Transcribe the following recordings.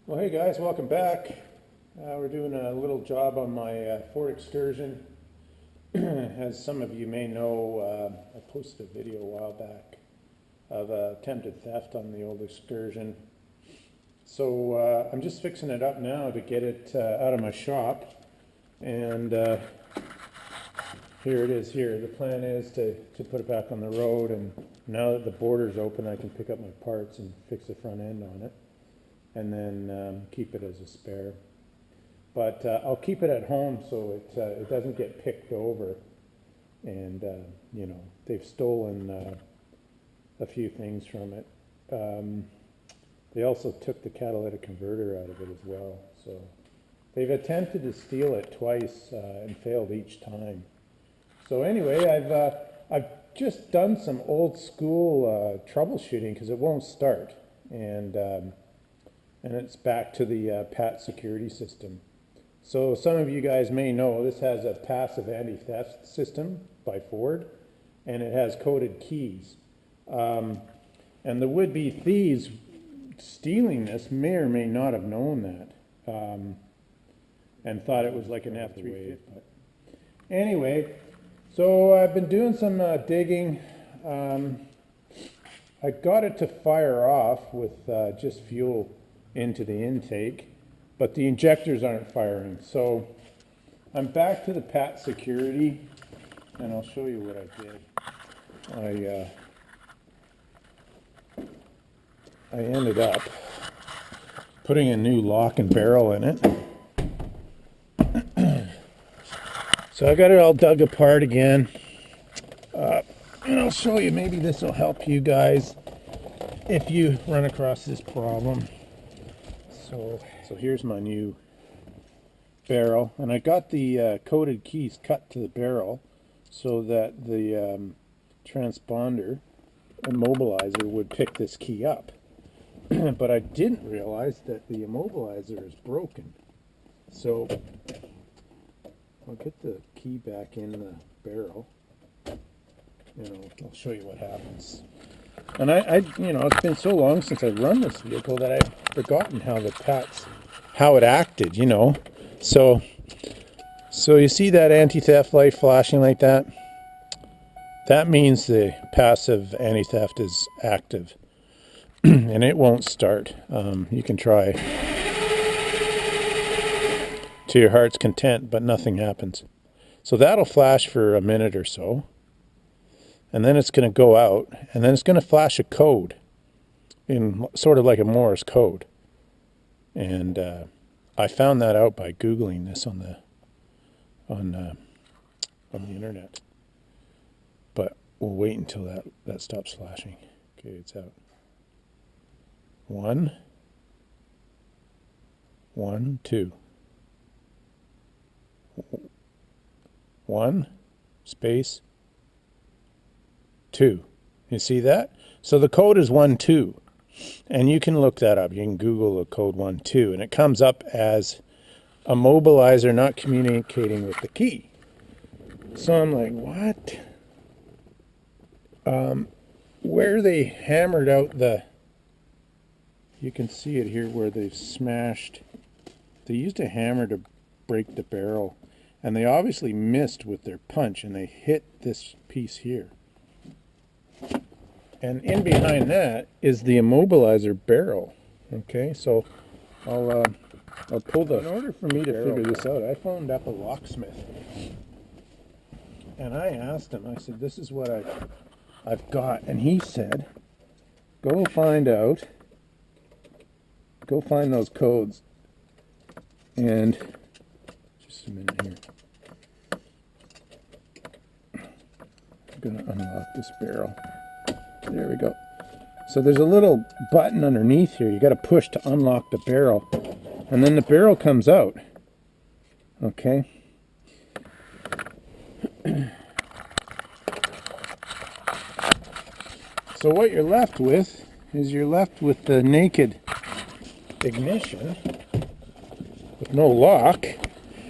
Well, hey guys, welcome back. We're doing a little job on my Ford Excursion. As some of you may know, I posted a video a while back of attempted theft on the old Excursion. So I'm just fixing it up now to get it out of my shop. And here it is here. The plan is to put it back on the road, and now that the border's open, I can pick up my parts and fix the front end on it. And then keep it as a spare. But I'll keep it at home so it doesn't get picked over. And, you know, they've stolen a few things from it. They also took the catalytic converter out of it as well. So they've attempted to steal it twice and failed each time. So anyway, I've just done some old school troubleshooting because it won't start. And it's back to the Pats security system. So some of you guys may know this has a passive anti-theft system by Ford, and it has coded keys. And the would-be thieves stealing this may or may not have known that, and thought it was like an F350. But anyway, so I've been doing some digging. I got it to fire off with just fuel into the intake, but the injectors aren't firing. So I'm back to the Pat security, and I'll show you what I did. I ended up putting a new lock and barrel in it. So I got it all dug apart again, and I'll show you. Maybe this will help you guys if you run across this problem. So here's my new barrel, and I got the coded keys cut to the barrel so that the transponder immobilizer would pick this key up. But I didn't realize that the immobilizer is broken. So I'll get the key back in the barrel, and I'll show you what happens. And I you know, it's been so long since I've run this vehicle that I've forgotten how it acted, you know. So you see that anti-theft light flashing like that? That means the passive anti-theft is active, and it won't start. You can try to your heart's content, but nothing happens. So that'll flash for a minute or so. And then it's going to go out, and then it's going to flash a code in sort of like a Morse code. And I found that out by Googling this on the internet. But we'll wait until that stops flashing. Okay, it's out. 1, 1, 2. 1 space 2. You see that? So the code is 1, 2. And you can look that up. You can Google the code 1, 2. And it comes up as a mobilizer not communicating with the key. So I'm like, what? Where they hammered out you can see it here where they've smashed. They used a hammer to break the barrel. And they obviously missed with their punch, and they hit this piece here. And in behind that is the immobilizer barrel. Okay, so I'll pull in order for me to figure this out, I phoned up a locksmith. And I asked him, I said, this is what I've got. And he said, go find those codes. And just a minute here. I'm going to unlock this barrel. There we go. So there's a little button underneath here. You got to push to unlock the barrel. And then the barrel comes out. Okay. So what you're left with is the naked ignition with no lock.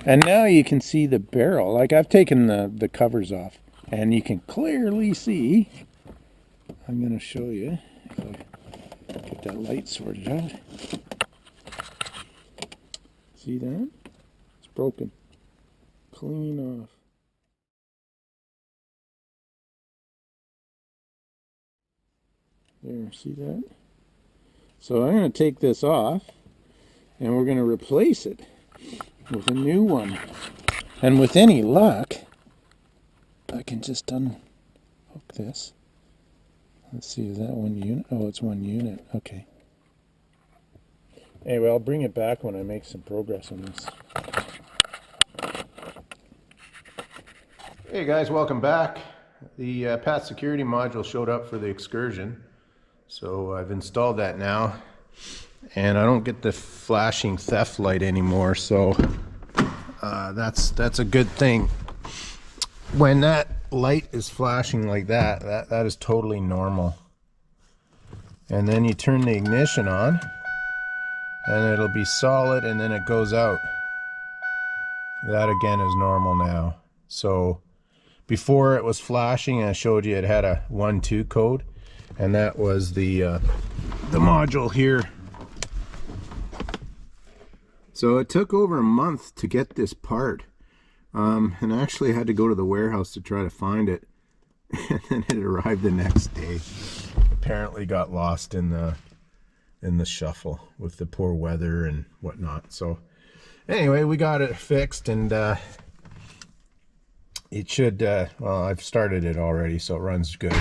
And now you can see the barrel. Like, I've taken the covers off, and you can clearly see. I'm going to show you if I get that light sorted out. See that? It's broken. Clean off. There, see that? So I'm going to take this off and we're going to replace it with a new one. And with any luck, I can just unhook this. Let's see, is that one unit? Oh, it's one unit. Okay. Anyway, I'll bring it back when I make some progress on this. Hey guys, welcome back. The Pats security module showed up for the Excursion. So I've installed that now. And I don't get the flashing theft light anymore, so that's a good thing. When that light is flashing like that is totally normal. And then you turn the ignition on and it'll be solid and then it goes out. That again is normal now. So before it was flashing, I showed you it had a 1-2 code, and that was the module here. So it took over a month to get this part, and I actually had to go to the warehouse to try to find it, and then it arrived the next day. Apparently got lost in the shuffle with the poor weather and whatnot. So anyway, we got it fixed, and it should, well, I've started it already, so it runs good.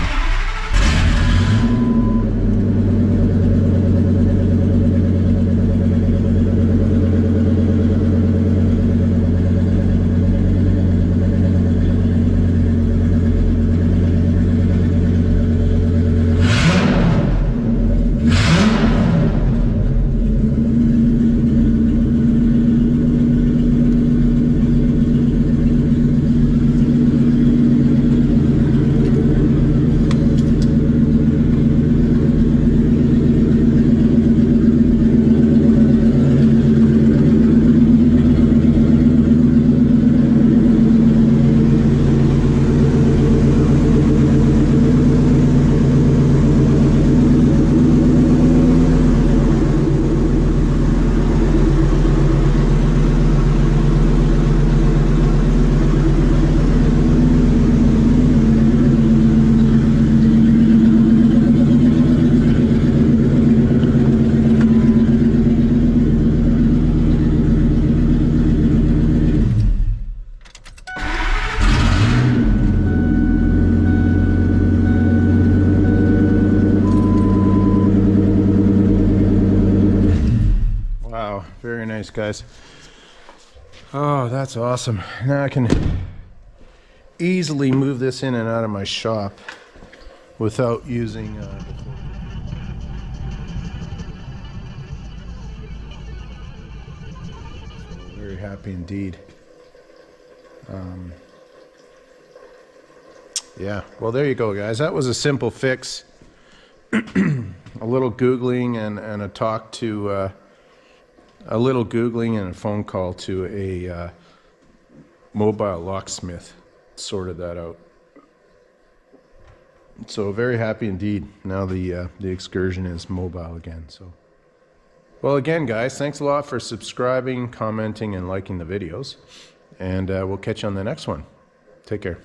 Very nice, guys. Oh, that's awesome. Now I can easily move this in and out of my shop without using the so very happy indeed. Yeah, well, there you go, guys. That was a simple fix. A little Googling and a talk to a little Googling and a phone call to a mobile locksmith sorted that out. So very happy indeed. Now the Excursion is mobile again. So, well, again, guys, thanks a lot for subscribing, commenting, and liking the videos. And we'll catch you on the next one. Take care.